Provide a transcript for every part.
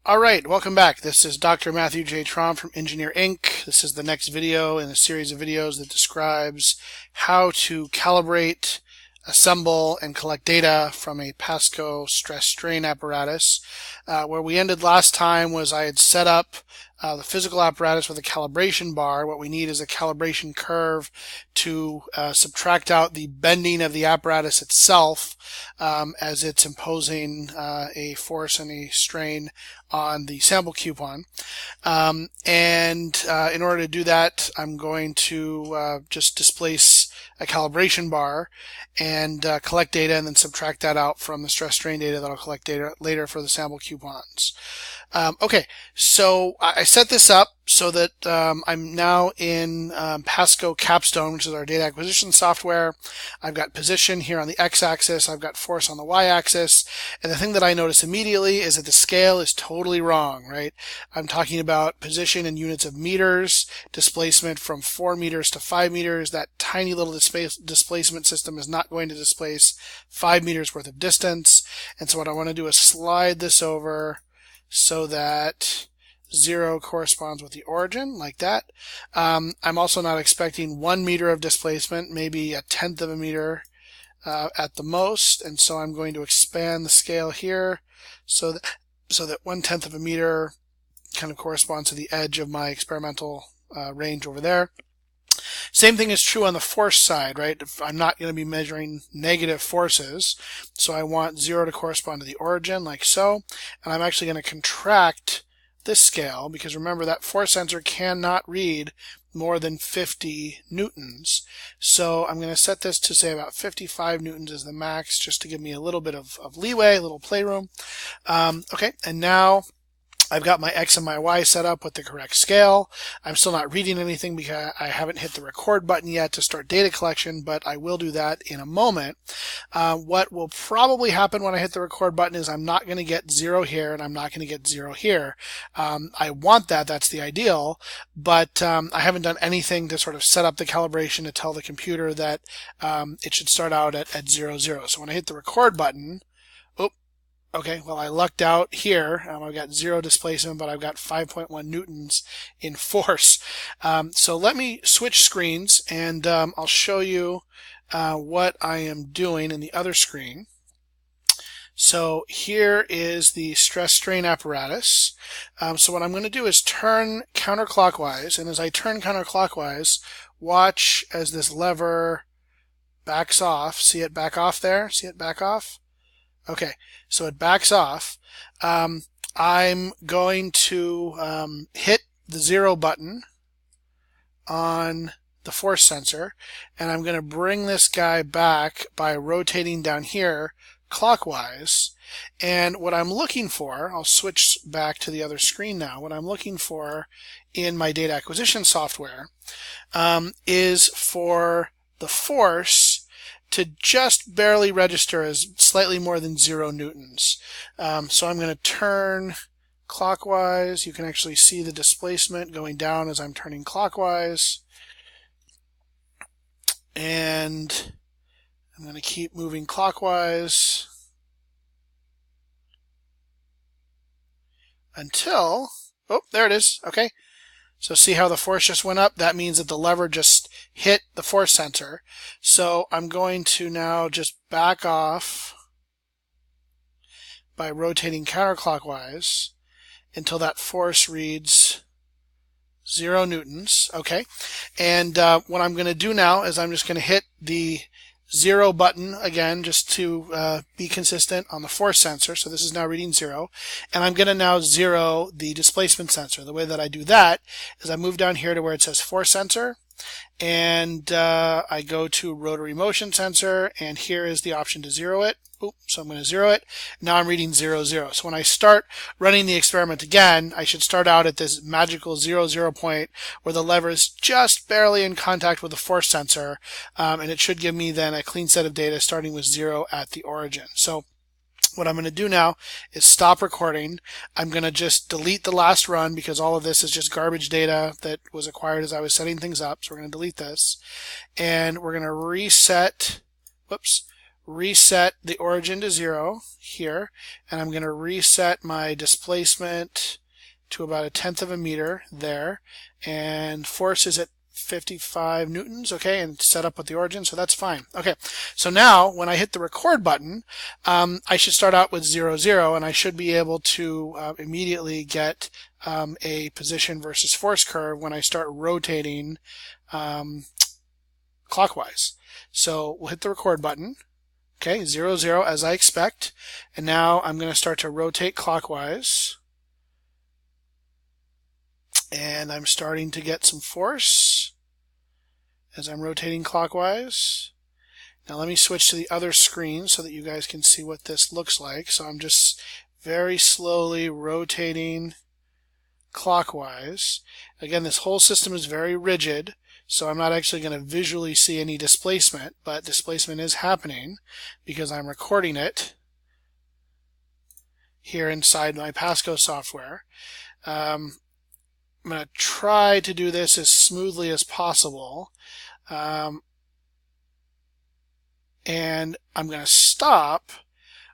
All right, welcome back. This is Dr. Matthew J. Trom from Engineer Inc. This is the next video in a series of videos that describes how to calibrate, assemble, and collect data from a PASCO stress strain apparatus. Where we ended last time was I had set up the physical apparatus with a calibration bar. What we need is a calibration curve to subtract out the bending of the apparatus itself as it's imposing a force and a strain on the sample coupon. In order to do that, I'm going to just displace a calibration bar and collect data and then subtract that out from the stress strain data that I'll collect data later for the sample coupons. Okay, so I set this up so that I'm now in PASCO Capstone, which is our data acquisition software. I've got position here on the x-axis, I've got force on the y-axis, and the thing that I notice immediately is that the scale is totally wrong, right? I'm talking about position in units of meters, displacement from 4 meters to 5 meters. That tiny little displacement system is not going to displace 5 meters worth of distance, and so what I want to do is slide this over so that 0 corresponds with the origin, like that. I'm also not expecting 1 meter of displacement, maybe 1/10 of a meter at the most, and so I'm going to expand the scale here so that 1/10 of a meter kind of corresponds to the edge of my experimental range over there. Same thing is true on the force side, right? I'm not going to be measuring negative forces, so I want 0 to correspond to the origin, like so. And I'm actually going to contract this scale, because remember that force sensor cannot read more than 50 newtons. So I'm going to set this to say about 55 newtons is the max, just to give me a little bit of leeway, a little playroom. Okay, and now I've got my X and my Y set up with the correct scale. I'm still not reading anything because I haven't hit the record button yet to start data collection, but I will do that in a moment. What will probably happen when I hit the record button is I'm not going to get 0 here and I'm not going to get 0 here. I want that, that's the ideal, but I haven't done anything to sort of set up the calibration to tell the computer that it should start out at 0, 0. So when I hit the record button, okay, well, I lucked out here. I've got 0 displacement, but I've got 5.1 newtons in force. So let me switch screens, and I'll show you what I am doing in the other screen. So here is the stress strain apparatus. So what I'm going to do is turn counterclockwise, and as I turn counterclockwise, watch as this lever backs off. See it back off there? See it back off? Okay, so it backs off. I'm going to hit the 0 button on the force sensor, and I'm going to bring this guy back by rotating down here clockwise. And what I'm looking for, I'll switch back to the other screen now, what I'm looking for in my data acquisition software is for the force to just barely register as slightly more than 0 newtons. So I'm going to turn clockwise. You can actually see the displacement going down as I'm turning clockwise. And I'm going to keep moving clockwise until, oh, there it is. Okay. So see how the force just went up? That means that the lever just hit the force sensor. So I'm going to now just back off by rotating counterclockwise until that force reads 0 newtons. Okay. And what I'm going to do now is I'm just going to hit the 0 button again, just to be consistent on the force sensor. So this is now reading 0. And I'm going to now 0 the displacement sensor. The way that I do that is I move down here to where it says force sensor, and I go to rotary motion sensor, and here is the option to 0 it. So I'm going to 0 it. Now I'm reading 0, 0. So when I start running the experiment again, I should start out at this magical 0, 0 point where the lever is just barely in contact with the force sensor, and it should give me then a clean set of data starting with 0 at the origin. So what I'm going to do now is stop recording. I'm going to just delete the last run because all of this is just garbage data that was acquired as I was setting things up. So we're going to delete this, and we're going to reset reset the origin to 0 here, and I'm going to reset my displacement to about 1/10 of a meter there, and force is at 55 newtons, okay, and set up with the origin, so that's fine. Okay, so now when I hit the record button, I should start out with 0, 0, and I should be able to immediately get a position versus force curve when I start rotating clockwise. So we'll hit the record button. Okay, 0, 0 as I expect, and now I'm going to start to rotate clockwise. And I'm starting to get some force as I'm rotating clockwise. Now let me switch to the other screen so that you guys can see what this looks like. So I'm just very slowly rotating clockwise. Again, this whole system is very rigid, so I'm not actually going to visually see any displacement, but displacement is happening because I'm recording it here inside my PASCO software. I'm going to try to do this as smoothly as possible. And I'm going to stop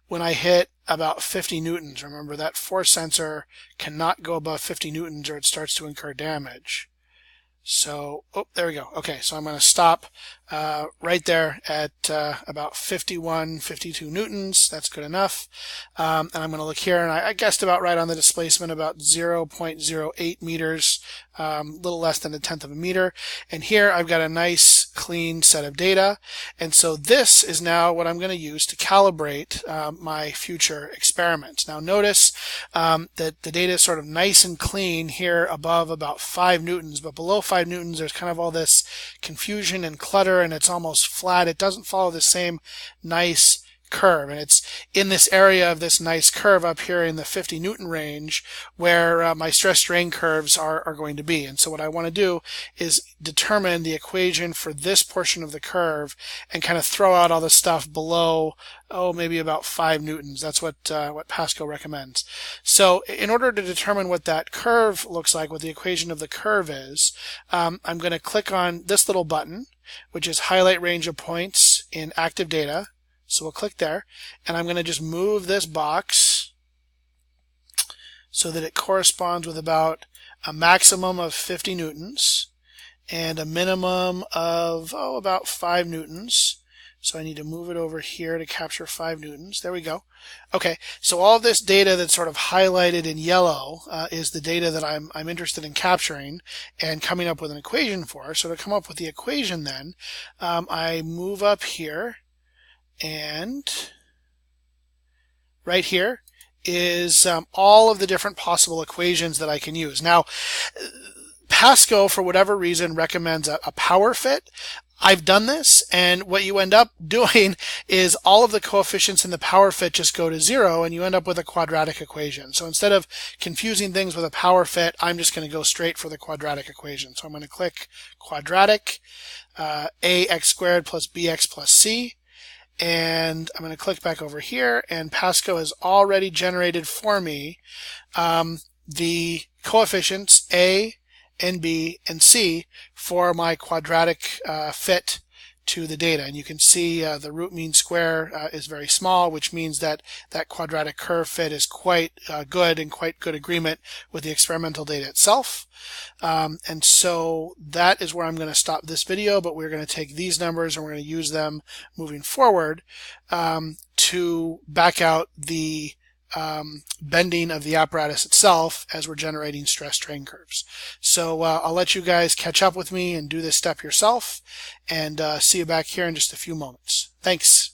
when I hit about 50 newtons. Remember, that force sensor cannot go above 50 newtons or it starts to incur damage. So, oh, there we go. Okay, so I'm going to stop right there at about 51, 52 newtons. That's good enough. And I'm going to look here, and I guessed about right on the displacement, about 0.08 meters, a little less than 1/10 of a meter. And here I've got a nice clean set of data. And so this is now what I'm going to use to calibrate my future experiments. Now notice that the data is sort of nice and clean here above about 5 newtons, but below 5 newtons there's kind of all this confusion and clutter, and it's almost flat. It doesn't follow the same nice curve, and it's in this area of this nice curve up here in the 50 Newton range where my stress strain curves are going to be. And so what I want to do is determine the equation for this portion of the curve and kind of throw out all the stuff below, maybe about 5 newtons. That's what PASCO recommends. So in order to determine what that curve looks like, what the equation of the curve is, I'm going to click on this little button, which is highlight range of points in active data. So we'll click there, and I'm going to just move this box so that it corresponds with about a maximum of 50 newtons and a minimum of, about 5 newtons. So I need to move it over here to capture 5 newtons. There we go. Okay, so all of this data that's sort of highlighted in yellow is the data that I'm interested in capturing and coming up with an equation for. So to come up with the equation then, I move up here, and right here is all of the different possible equations that I can use. Now, PASCO, for whatever reason, recommends a power fit. I've done this, and what you end up doing is all of the coefficients in the power fit just go to 0, and you end up with a quadratic equation. So instead of confusing things with a power fit, I'm just going to go straight for the quadratic equation. So I'm going to click quadratic, ax squared plus bx plus c. And I'm going to click back over here, and PASCO has already generated for me the coefficients A and B and C for my quadratic fit to the data. And you can see the root mean square is very small, which means that that quadratic curve fit is quite good and quite good agreement with the experimental data itself. And so that is where I'm going to stop this video, but we're going to take these numbers and we're going to use them moving forward to back out the bending of the apparatus itself as we're generating stress strain curves. So I'll let you guys catch up with me and do this step yourself, and see you back here in just a few moments. Thanks.